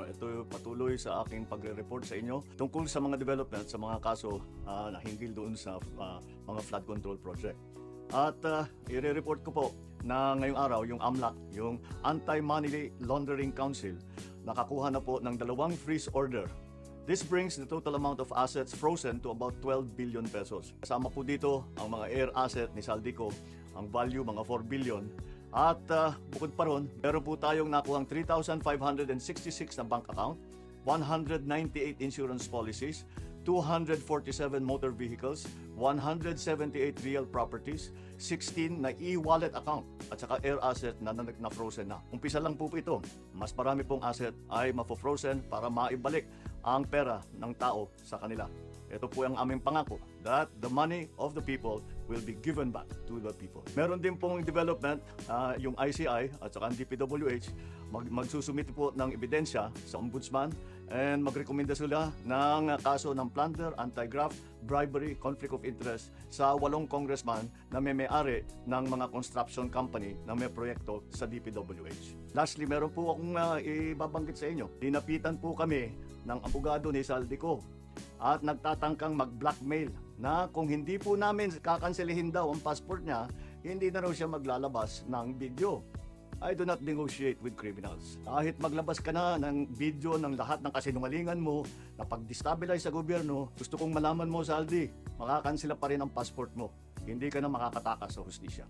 ito patuloy sa aking pagre-report sa inyo tungkol sa mga development sa mga kaso na hinggil doon sa mga flood control project. At i-report ko po na ngayong araw yung AMLAC, yung Anti-Money Laundering Council, nakakuha na po ng 2 freeze order. This brings the total amount of assets frozen to about 12 billion pesos. Kasama po dito ang mga air asset ni Saldico, ang value mga 4 billion. At bukod pa ron, meron po tayong nakuhang 3,566 na bank account, 198 insurance policies, 247 motor vehicles, 178 real properties, 16 na e-wallet account at saka air asset na frozen na. Umpisa lang po ito. Mas marami pong asset ay mafo-frozen para maibalik ang pera ng tao sa kanila. Ito po ang aming pangako that the money of the people will be given back to the people. Meron din pong development, yung ICI at saka ang DPWH, magsusumite po ng ebidensya sa ombudsman and magrekomenda sila ng kaso ng plunder, anti-graft, bribery, conflict of interest sa 8 congressman na may-ari ng mga construction company na may proyekto sa DPWH. Lastly, meron po akong ibabanggit sa inyo. Dinapitan po kami ng abogado ni Saldico at nagtatangkang mag-blackmail na kung hindi po namin kakanselihin daw ang passport niya, hindi na raw siya maglalabas ng video. I do not negotiate with criminals. Kahit maglabas ka na ng video ng lahat ng kasinungalingan mo na pag-destabilize sa gobyerno, gusto kong malaman mo, Saldi, makakansela pa rin ang passport mo. Hindi ka na makakatakas sa hustisya.